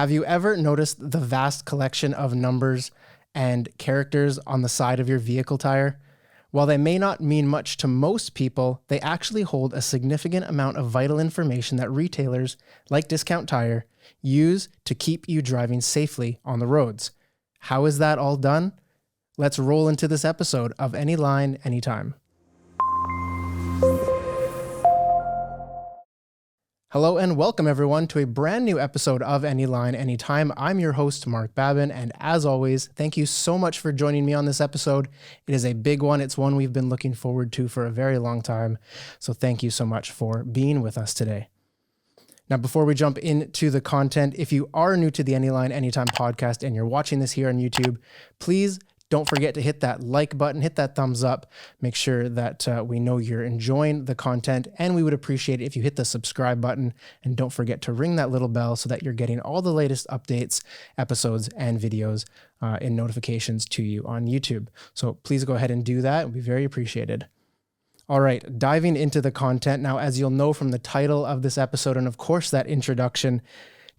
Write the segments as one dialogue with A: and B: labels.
A: Have you ever noticed the vast collection of numbers and characters on the side of your vehicle tire? While they may not mean much to most people, they actually hold a significant amount of vital information that retailers, like Discount Tire, use to keep you driving safely on the roads. How is that all done? Let's roll into this episode of Anyline, Anytime. Hello and welcome everyone to a brand new episode of Anyline, Anytime. I'm your host, Mark Babin, and as always, thank you so much for joining me on this episode. It is a big one. It's one we've been looking forward to for a very long time. So thank you so much for being with us today. Now, before we jump into the content, if you are new to the Anyline, Anytime podcast and you're watching this here on YouTube, please don't forget to hit that like button, hit that thumbs up, make sure that we know you're enjoying the content, and we would appreciate it if you hit the subscribe button, and don't forget to ring that little bell so that you're getting all the latest updates, episodes, and videos in notifications to you on YouTube. So please go ahead and do that. It would be very appreciated. All right, diving into the content. Now, as you'll know from the title of this episode, and of course that introduction,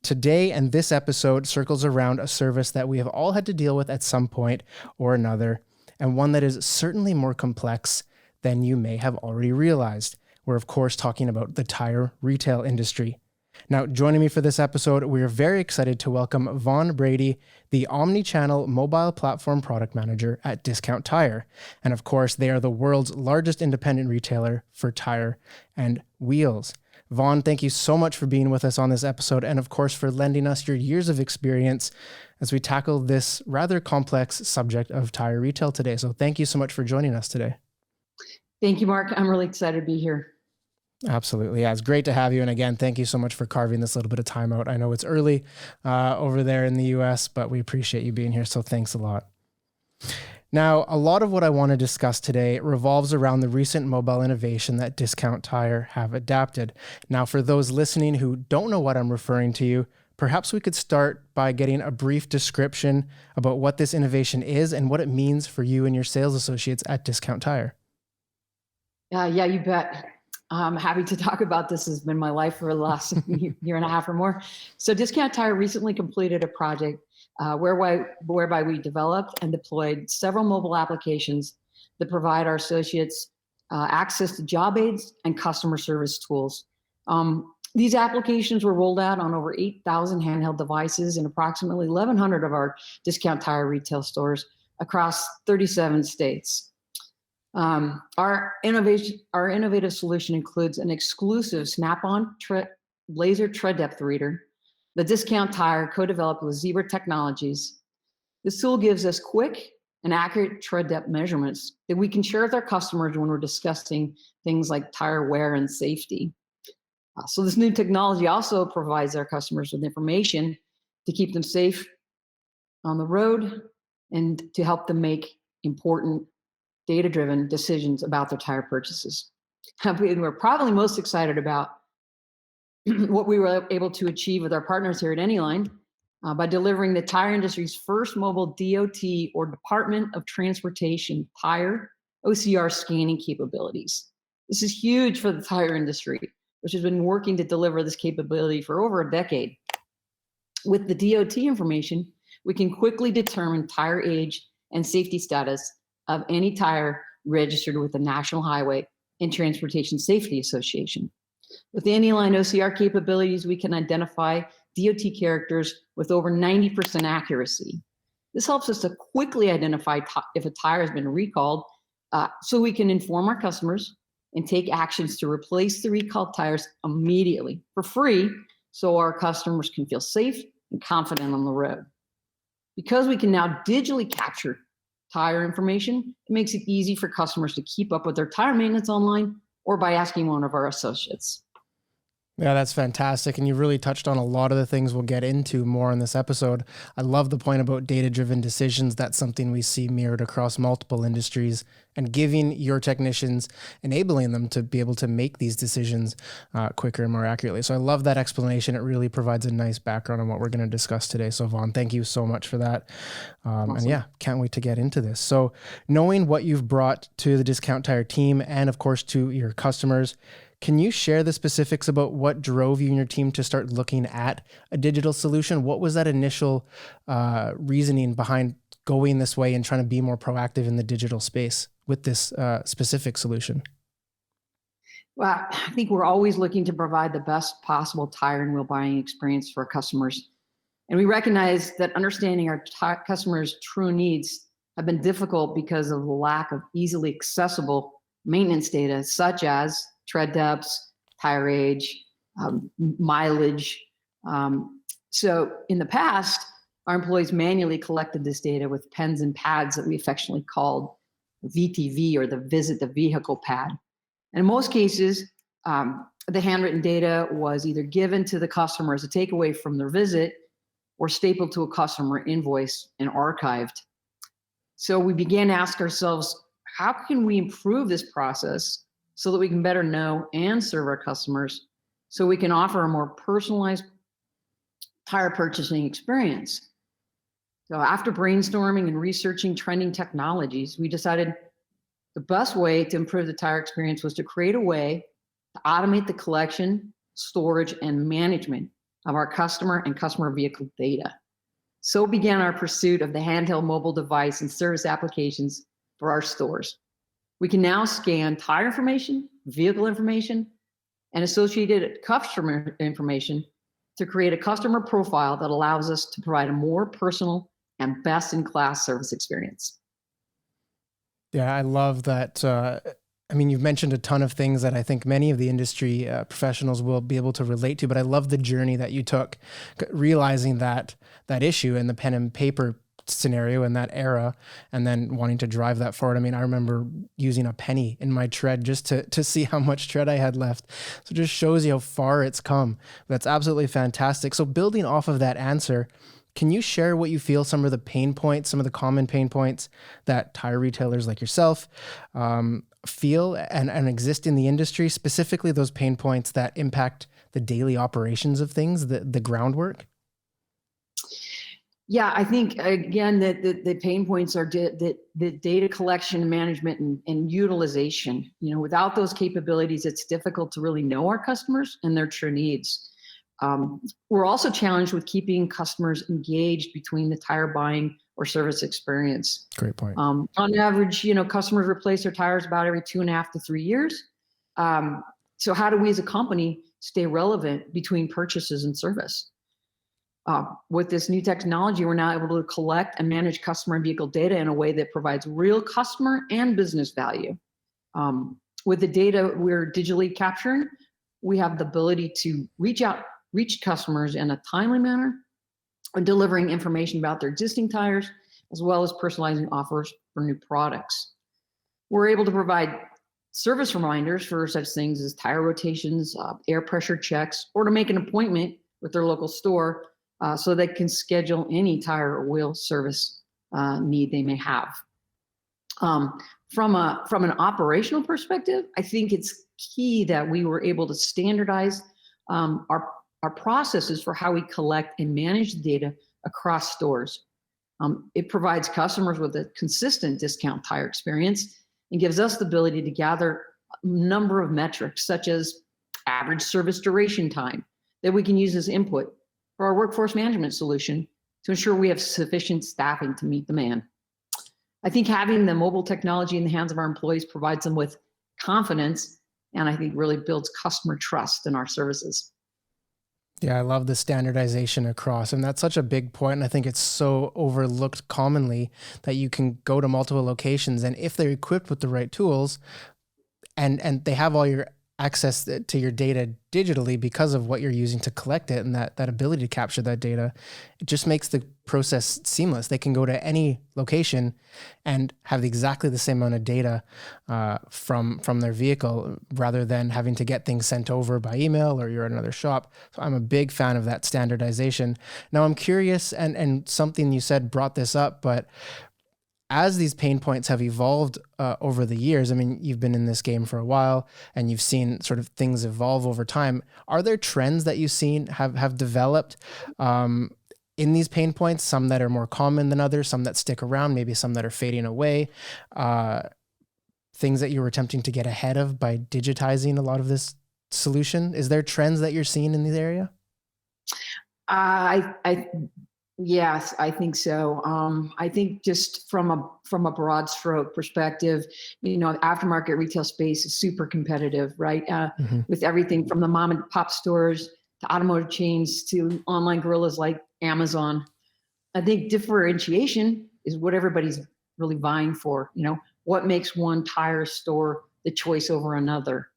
A: today and this episode circles around a service that we have all had to deal with at some point or another, and one that is certainly more complex than you may have already realized. We're, of course, talking about the tire retail industry. Now, joining me for this episode, we are very excited to welcome Vaughn Brady, the omni-channel mobile platform product manager at Discount Tire. And of course, they are the world's largest independent retailer for tire and wheels. Vaughn, thank you so much for being with us on this episode, and of course for lending us your years of experience as we tackle this rather complex subject of tire retail today. So thank you so much for joining us today.
B: Thank you, Mark. I'm really excited to be here.
A: Absolutely. Yeah, it's great to have you. And again, thank you so much for carving this little bit of time out. I know it's early over there in the US, but we appreciate you being here. So thanks a lot. Now, a lot of what I want to discuss today revolves around the recent mobile innovation that Discount Tire have adapted. Now, for those listening who don't know what I'm referring to, perhaps we could start by getting a brief description about what this innovation is and what it means for you and your sales associates at Discount Tire.
B: Yeah, you bet. I'm happy to talk about this. Has been my life for the last year and a half or more. So Discount Tire recently completed a project whereby we developed and deployed several mobile applications that provide our associates access to job aids and customer service tools. These applications were rolled out on over 8,000 handheld devices in approximately 1,100 of our Discount Tire retail stores across 37 states. Our innovative solution includes an exclusive Snap-on laser tread depth reader. The Discount Tire co-developed with Zebra Technologies. This tool gives us quick and accurate tread depth measurements that we can share with our customers when we're discussing things like tire wear and safety. So this new technology also provides our customers with information to keep them safe on the road and to help them make important data-driven decisions about their tire purchases. We're probably most excited about what we were able to achieve with our partners here at Anyline by delivering the tire industry's first mobile DOT or Department of Transportation tire OCR scanning capabilities. This is huge for the tire industry, which has been working to deliver this capability for over a decade. With the DOT information, we can quickly determine tire age and safety status of any tire registered with the National Highway and Transportation Safety Association. With the Anyline OCR capabilities, we can identify DOT characters with over 90% accuracy. This helps us to quickly identify if a tire has been recalled, so we can inform our customers and take actions to replace the recalled tires immediately for free, so our customers can feel safe and confident on the road. Because we can now digitally capture tire information, it makes it easy for customers to keep up with their tire maintenance online or by asking one of our associates.
A: Yeah, that's fantastic. And you really touched on a lot of the things we'll get into more in this episode. I love the point about data-driven decisions. That's something we see mirrored across multiple industries, and giving your technicians, enabling them to be able to make these decisions quicker and more accurately. So I love that explanation. It really provides a nice background on what we're going to discuss today. So Vaughn, thank you so much for that.
B: Awesome.
A: And yeah, can't wait to get into this. So knowing what you've brought to the Discount Tire team and of course to your customers, Can you share the specifics about what drove you and your team to start looking at a digital solution? What was that initial reasoning behind going this way and trying to be more proactive in the digital space with this specific solution?
B: Well, I think we're always looking to provide the best possible tire and wheel buying experience for our customers. And we recognize that understanding our customers' true needs have been difficult because of the lack of easily accessible maintenance data, such as tread depths, tire age, mileage. So in the past, our employees manually collected this data with pens and pads that we affectionately called VTV, or the Visit the Vehicle pad. And in most cases, the handwritten data was either given to the customer as a takeaway from their visit or stapled to a customer invoice and archived. So we began to ask ourselves, how can we improve this process so that we can better know and serve our customers, so we can offer a more personalized tire purchasing experience? So after brainstorming and researching trending technologies, we decided the best way to improve the tire experience was to create a way to automate the collection, storage, and management of our customer and customer vehicle data. So began our pursuit of the handheld mobile device and service applications for our stores. We can now scan tire information, vehicle information, and associated customer information to create a customer profile that allows us to provide a more personal and best-in-class service experience.
A: Yeah, I love that. I mean, you've mentioned a ton of things that I think many of the industry professionals will be able to relate to, but I love the journey that you took, realizing that issue in the pen and paper scenario in that era, and then wanting to drive that forward. I mean, I remember using a penny in my tread just to see how much tread I had left. So it just shows you how far it's come. That's absolutely fantastic. So building off of that answer, can you share what you feel some of the pain points, some of the common pain points that tire retailers like yourself feel and exist in the industry, specifically those pain points that impact the daily operations of things, the groundwork?
B: Yeah, I think, again, that the pain points are the data collection, management, and utilization. You know, without those capabilities, it's difficult to really know our customers and their true needs. We're also challenged with keeping customers engaged between the tire buying or service experience.
A: Great point.
B: On average, customers replace their tires about every 2.5 to 3 years. So how do we as a company stay relevant between purchases and service? With this new technology, we're now able to collect and manage customer and vehicle data in a way that provides real customer and business value. With the data we're digitally capturing, we have the ability to reach customers in a timely manner and delivering information about their existing tires, as well as personalizing offers for new products. We're able to provide service reminders for such things as tire rotations, air pressure checks, or to make an appointment with their local store so they can schedule any tire or wheel service need they may have. From an operational perspective, I think it's key that we were able to standardize our processes for how we collect and manage the data across stores. It provides customers with a consistent discount tire experience and gives us the ability to gather a number of metrics, such as average service duration time, that we can use as input for our workforce management solution to ensure we have sufficient staffing to meet demand. I think having the mobile technology in the hands of our employees provides them with confidence, and I think really builds customer trust in our services.
A: Yeah, I love the standardization across, and that's such a big point. And I think it's so overlooked commonly that you can go to multiple locations, and if they're equipped with the right tools and they have all your access to your data digitally because of what you're using to collect it, and that ability to capture that data, it just makes the process seamless. They can go to any location and have exactly the same amount of data from their vehicle, rather than having to get things sent over by email or you're at another shop. So I'm a big fan of that standardization. Now I'm curious, and something you said brought this up, but as these pain points have evolved over the years, I mean, you've been in this game for a while and you've seen sort of things evolve over time. Are there trends that you've seen have developed in these pain points, some that are more common than others, some that stick around, maybe some that are fading away, things that you were attempting to get ahead of by digitizing a lot of this solution? Is there trends that you're seeing in the area?
B: I yes, I think so. I think just from a broad stroke perspective, aftermarket retail space is super competitive, right?
A: Mhm.
B: With everything from the mom and pop stores to automotive chains to online gorillas like Amazon. I think differentiation is what everybody's really vying for. What makes one tire store the choice over another?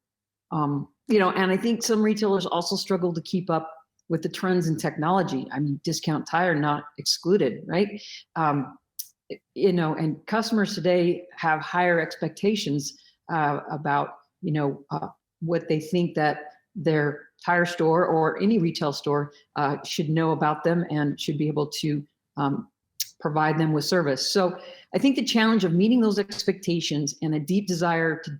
B: And I think some retailers also struggle to keep up with the trends in technology. I mean, discount tire not excluded, right? Um, and customers today have higher expectations about what they think that their tire store or any retail store should know about them and should be able to um, provide them with service. So I think the challenge of meeting those expectations and a deep desire to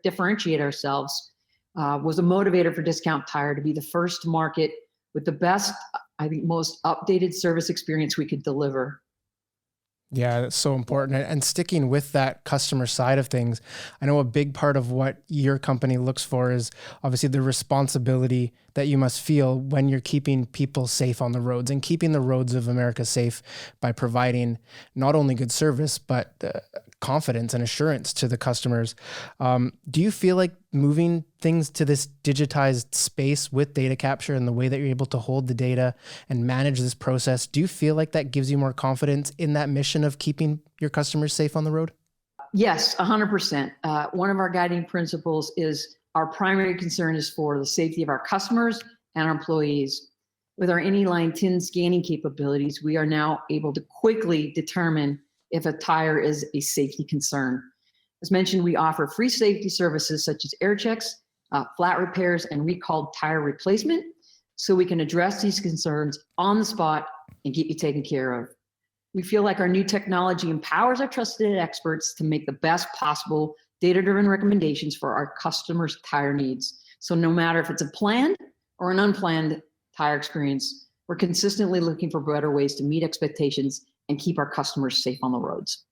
B: differentiate ourselves was a motivator for Discount Tire to be the first to market with the best, I think, most updated service experience we could deliver.
A: Yeah, that's so important. And sticking with that customer side of things, I know a big part of what your company looks for is obviously the responsibility that you must feel when you're keeping people safe on the roads and keeping the roads of America safe by providing not only good service, but confidence and assurance to the customers. Do you feel like moving things to this digitized space with data capture and the way that you're able to hold the data and manage this process, do you feel like that gives you more confidence in that mission of keeping your customers safe on the road?
B: Yes, 100%. One of our guiding principles is our primary concern is for the safety of our customers and our employees. With our Anyline tin scanning capabilities, we are now able to quickly determine if a tire is a safety concern. As mentioned, we offer free safety services such as air checks, flat repairs, and recalled tire replacement, so we can address these concerns on the spot and get you taken care of. We feel like our new technology empowers our trusted experts to make the best possible data-driven recommendations for our customers' tire needs. So no matter if it's a planned or an unplanned tire experience, we're consistently looking for better ways to meet expectations and keep our customers safe on the roads.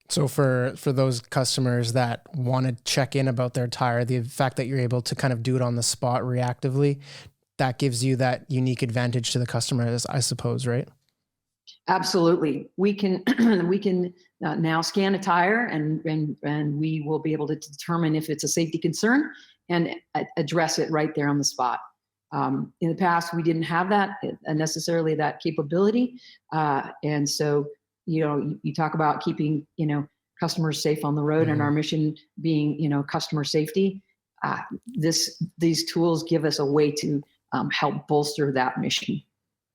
A: So for those customers that want to check in about their tire, the fact that you're able to kind of do it on the spot reactively, that gives you that unique advantage to the customer, I suppose, right?
B: Absolutely. We can we can now scan a tire and we will be able to determine if it's a safety concern and address it right there on the spot. In the past, we didn't have that necessarily that capability, and so you talk about keeping customers safe on the road, and our mission being customer safety. These tools give us a way to help bolster that mission.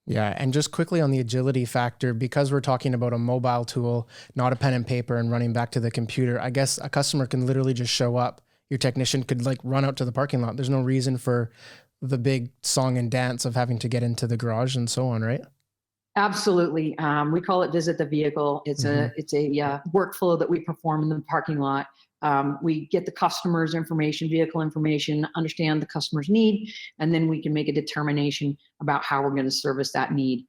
A: Yeah. And just quickly on the agility factor, because we're talking about a mobile tool, not a pen and paper and running back to the computer, I guess a customer can literally just show up. Your technician could like run out to the parking lot. There's no reason for the big song and dance of having to get into the garage and so on, right?
B: Absolutely. We call it visit the vehicle. It's a workflow that we perform in the parking lot. We get the customer's information, vehicle information, understand the customer's need, and then we can make a determination about how we're going to service that need.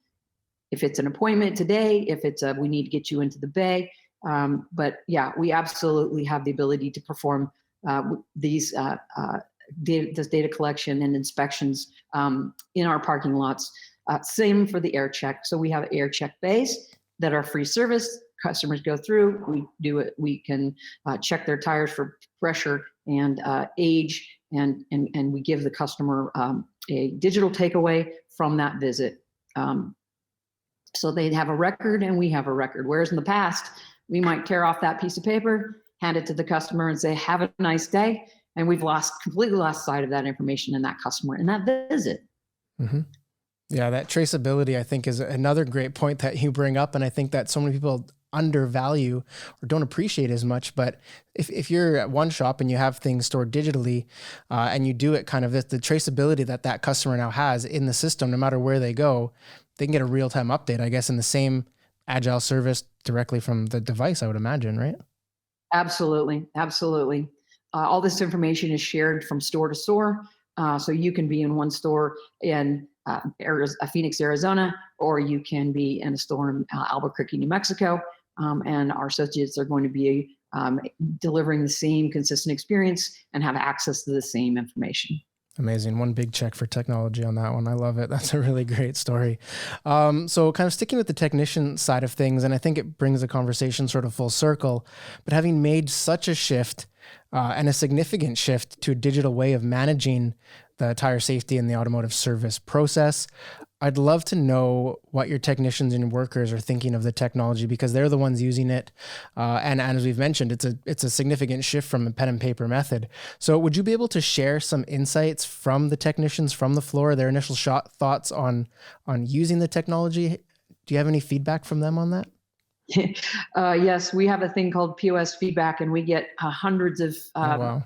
B: If it's an appointment today, if it's we need to get you into the bay. But yeah, we absolutely have the ability to perform these this data collection and inspections in our parking lots. Same for the air check. So we have air check bays that are free service. Customers go through, we do it. We can check their tires for pressure and age, and we give the customer a digital takeaway from that visit. So they have a record and we have a record. Whereas in the past, we might tear off that piece of paper, hand it to the customer and say, have a nice day. And we've completely lost sight of that information and that customer and that visit.
A: Mm-hmm. Yeah, that traceability, I think, is another great point that you bring up. And I think that so many people undervalue or don't appreciate as much. But if you're at one shop and you have things stored digitally and you do it kind of the traceability that customer now has in the system, no matter where they go, they can get a real-time update, I guess, in the same agile service directly from the device, I would imagine, right?
B: Absolutely. Absolutely. All this information is shared from store to store. So you can be in one store in Phoenix, Arizona, or you can be in a store in Albuquerque, New Mexico. And our associates are going to be delivering the same consistent experience and have access to the same information.
A: Amazing. One big check for technology on that one. I love it. That's a really great story. So kind of sticking with the technician side of things, and I think it brings the conversation sort of full circle, but having made such a shift and a significant shift to a digital way of managing the tire safety and the automotive service process, I'd love to know what your technicians and workers are thinking of the technology, because they're the ones using it. And as we've mentioned, it's a significant shift from a pen and paper method. So would you be able to share some insights from the technicians from the floor, their initial thoughts on using the technology? Do you have any feedback from them on that?
B: Yes, we have a thing called POS feedback, and we get hundreds of
A: Wow.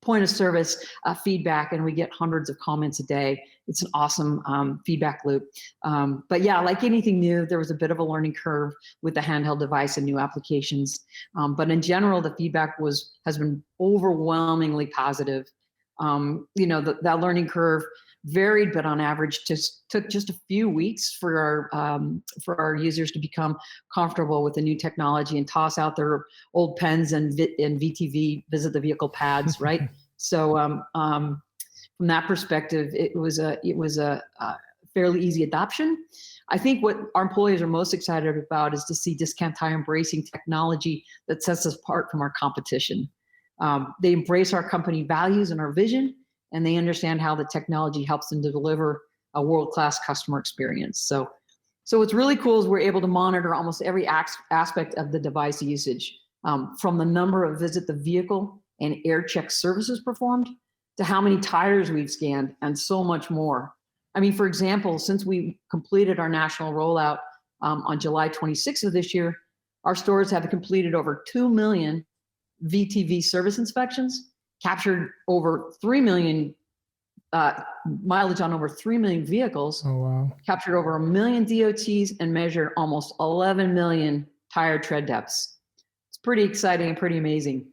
B: point of service feedback, and we get hundreds of comments a day. It's an awesome feedback loop. But yeah, like anything new, there was a bit of a learning curve with the handheld device and new applications. But in general, the feedback has been overwhelmingly positive. That learning curve varied, but on average just took just a few weeks for our users to become comfortable with the new technology and toss out their old pens and VTV, visit the vehicle pads, right? So from that perspective, it was a fairly easy adoption. I think what our employees are most excited about is to see Discount Tire embracing technology that sets us apart from our competition. They embrace our company values and our vision, and they understand how the technology helps them to deliver a world-class customer experience. So what's really cool is we're able to monitor almost every aspect of the device usage, from the number of visit the vehicle and air check services performed to how many tires we've scanned and so much more. I mean, for example, since we completed our national rollout on July 26th of this year, our stores have completed over 2 million VTV service inspections, captured over 3 million mileage on over 3 million vehicles.
A: Oh, wow.
B: Captured over 1 million DOTs, and measured almost 11 million tire tread depths. It's pretty exciting and pretty amazing.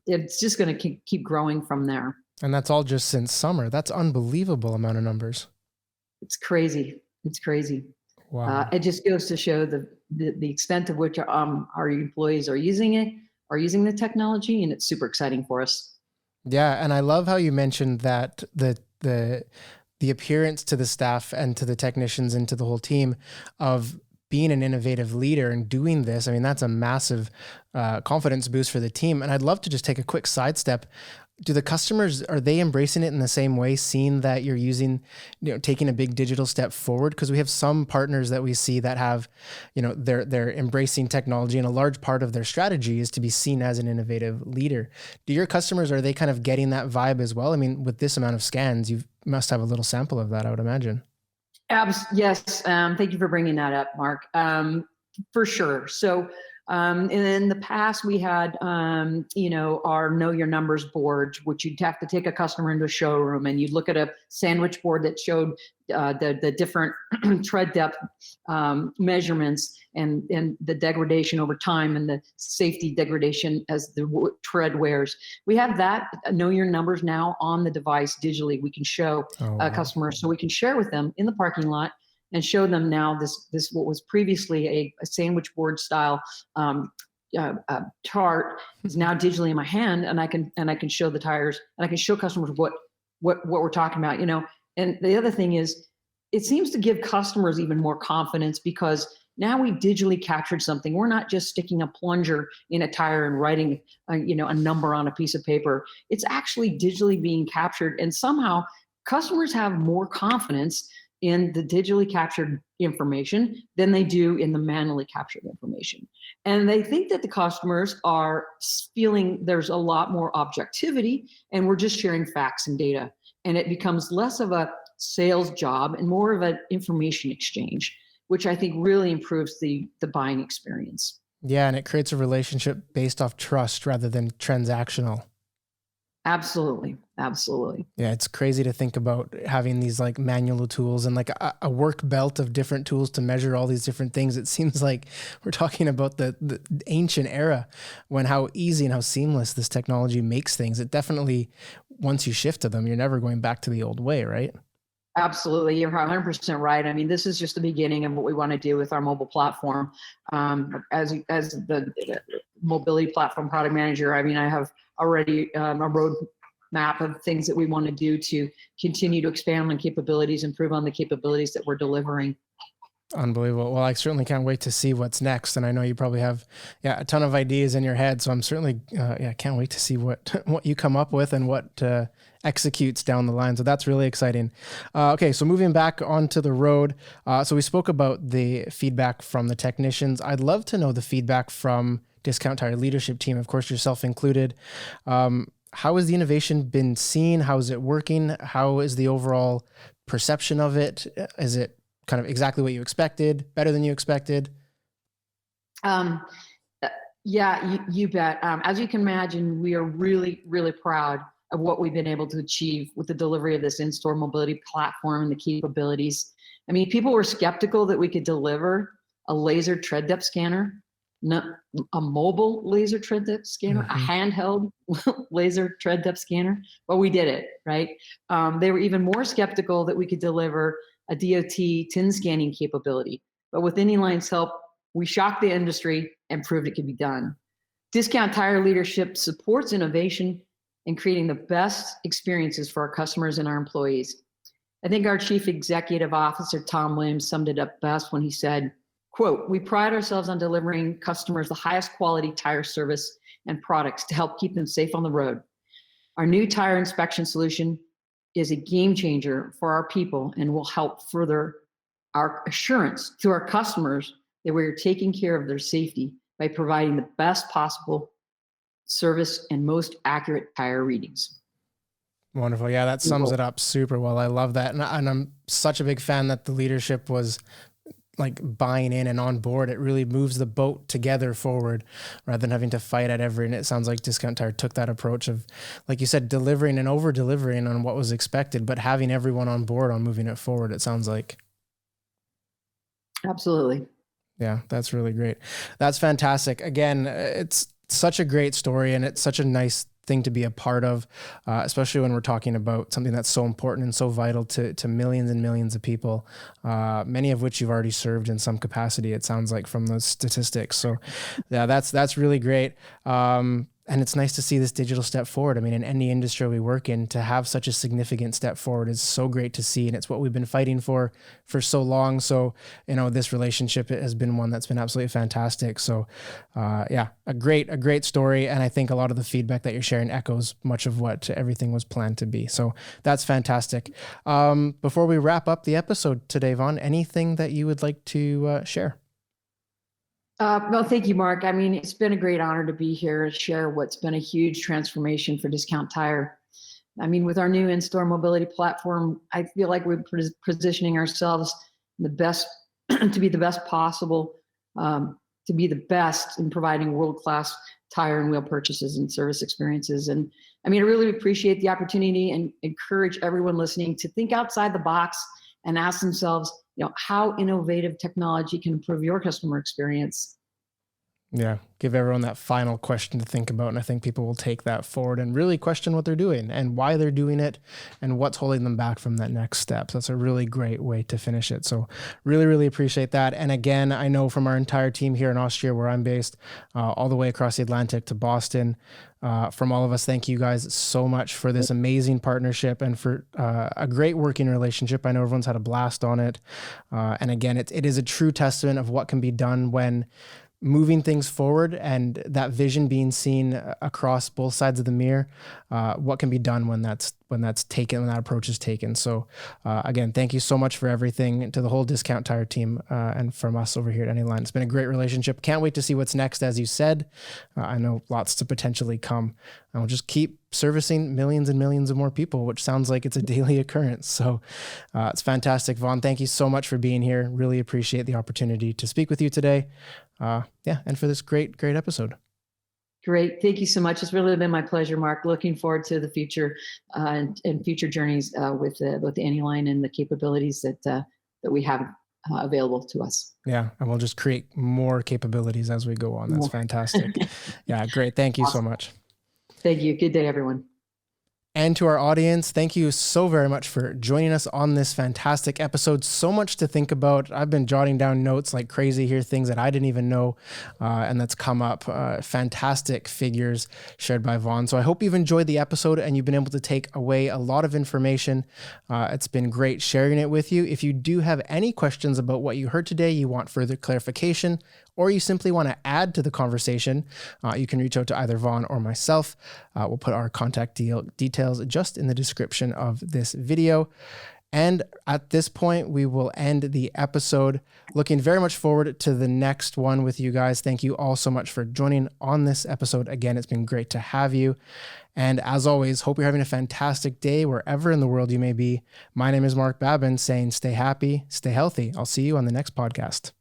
B: It's just going to keep growing from there.
A: And that's all just since summer. That's unbelievable amount of numbers.
B: It's crazy. It's crazy.
A: Wow.
B: It just goes to show the extent to which our employees are using the technology, and it's super exciting for us.
A: Yeah, and I love how you mentioned that the appearance to the staff and to the technicians and to the whole team of being an innovative leader and doing this. I mean, that's a massive confidence boost for the team. And I'd love to just take a quick sidestep. Do the customers, are they embracing it in the same way, seeing that you're taking a big digital step forward? Because we have some partners that we see that have, they're embracing technology, and a large part of their strategy is to be seen as an innovative leader. Do your customers, are they kind of getting that vibe as well? I mean, with this amount of scans, you must have a little sample of that, I would imagine.
B: Yes. Thank you for bringing that up, Mark. For sure. So, in the past, we had, our Know Your Numbers board, which you'd have to take a customer into a showroom, and you'd look at a sandwich board that showed the different tread depth measurements and the degradation over time, and the safety degradation as the tread wears. We have that Know Your Numbers now on the device digitally. We can show customers, so we can share with them in the parking lot and show them now this what was previously a sandwich board style chart is now digitally in my hand, and I can show the tires, and I can show customers what we're talking about. And the other thing is, it seems to give customers even more confidence, because now we digitally captured something. We're not just sticking a plunger in a tire and writing a number on a piece of paper. It's actually digitally being captured, and somehow customers have more confidence in the digitally captured information than they do in the manually captured information. And they think that the customers are feeling there's a lot more objectivity, and we're just sharing facts and data. And it becomes less of a sales job and more of an information exchange, which I think really improves the buying experience.
A: Yeah, and it creates a relationship based off trust rather than transactional.
B: Absolutely.
A: Yeah, it's crazy to think about having these like manual tools and like a work belt of different tools to measure all these different things. It seems like we're talking about the ancient era, when how easy and how seamless this technology makes things. It definitely, once you shift to them, you're never going back to the old way, right?
B: Absolutely. You're 100% right. I mean, this is just the beginning of what we want to do with our mobile platform. As the mobility platform product manager, I mean, I have already a roadmap of things that we want to do to continue to expand on capabilities, improve on the capabilities that we're delivering.
A: Unbelievable. Well, I certainly can't wait to see what's next. And I know you probably have, a ton of ideas in your head. So I'm certainly, can't wait to see what you come up with and what executes down the line. So that's really exciting. Okay. So moving back onto the road. So we spoke about the feedback from the technicians. I'd love to know the feedback from Discount Tire leadership team, of course, yourself included. How has the innovation been seen? How is it working? How is the overall perception of it? Is it kind of exactly what you expected, better than you expected?
B: Yeah, you bet. As you can imagine, we are really, really proud of what we've been able to achieve with the delivery of this in-store mobility platform and the capabilities. I mean, people were skeptical that we could deliver a laser tread depth scanner, not a mobile laser tread depth scanner, a handheld laser tread depth scanner. Well, we did it, right? They were even more skeptical that we could deliver a DOT tin scanning capability. But with Anyline's help, we shocked the industry and proved it could be done. Discount Tire leadership supports innovation and creating the best experiences for our customers and our employees. I think our Chief Executive Officer, Tom Williams, summed it up best when he said, quote, "We pride ourselves on delivering customers the highest quality tire service and products to help keep them safe on the road. Our new tire inspection solution is a game changer for our people and will help further our assurance to our customers that we're taking care of their safety by providing the best possible service and most accurate tire readings."
A: Wonderful. Yeah, that sums it up super well. I love that. And I'm such a big fan that the leadership was like buying in and on board. It really moves the boat together forward rather than having to fight at every, and it sounds like Discount Tire took that approach of, like you said, delivering and over delivering on what was expected, but having everyone on board on moving it forward. It sounds like.
B: Absolutely.
A: Yeah, that's really great. That's fantastic. Again, it's such a great story and it's such a nice thing to be a part of, especially when we're talking about something that's so important and so vital to millions and millions of people, many of which you've already served in some capacity, it sounds like, from those statistics. So yeah, that's really great. And it's nice to see this digital step forward. I mean, in any industry we work in, to have such a significant step forward is so great to see. And it's what we've been fighting for so long. So, this relationship has been one that's been absolutely fantastic. So, a great story. And I think a lot of the feedback that you're sharing echoes much of what everything was planned to be. So that's fantastic. Before we wrap up the episode today, Vaughn, anything that you would like to share?
B: Well, thank you, Mark. I mean, it's been a great honor to be here and share what's been a huge transformation for Discount Tire. I mean, with our new in-store mobility platform, I feel like we're positioning ourselves the best to be the best possible, to be the best in providing world-class tire and wheel purchases and service experiences. And I mean, I really appreciate the opportunity and encourage everyone listening to think outside the box and ask themselves, how innovative technology can improve your customer experience.
A: Yeah, give everyone that final question to think about. And I think people will take that forward and really question what they're doing and why they're doing it and what's holding them back from that next step. So that's a really great way to finish it. So really, really appreciate that. And again, I know from our entire team here in Austria, where I'm based, all the way across the Atlantic to Boston, from all of us, thank you guys so much for this amazing partnership and for a great working relationship. I know everyone's had a blast on it. And again, it is a true testament of what can be done when moving things forward and that vision being seen across both sides of the mirror, what can be done when that's taken, when that approach is taken. So again, thank you so much for everything to the whole Discount Tire team and from us over here at Anyline. It's been a great relationship. Can't wait to see what's next. As you said, I know lots to potentially come, and we'll just keep servicing millions and millions of more people, which sounds like it's a daily occurrence. So it's fantastic. Vaughn, thank you so much for being here. Really appreciate the opportunity to speak with you today. And for this great episode.
B: Great. Thank you so much. It's really been my pleasure, Mark. Looking forward to the future and future journeys with both the Anyline and the capabilities that we have available to us.
A: Yeah. And we'll just create more capabilities as we go on. That's fantastic. Yeah. Great. Thank you so much.
B: Thank you. Good day, everyone.
A: And to our audience, thank you so very much for joining us on this fantastic episode. So much to think about. I've been jotting down notes like crazy here, things that I didn't even know, and that's come up. Fantastic figures shared by Vaughn. So I hope you've enjoyed the episode and you've been able to take away a lot of information. It's been great sharing it with you. If you do have any questions about what you heard today, you want further clarification, or you simply want to add to the conversation, you can reach out to either Vaughn or myself. We'll put our contact details just in the description of this video. And at this point, we will end the episode. Looking very much forward to the next one with you guys. Thank you all so much for joining on this episode. Again, it's been great to have you. And as always, hope you're having a fantastic day wherever in the world you may be. My name is Mark Babin, saying stay happy, stay healthy. I'll see you on the next podcast.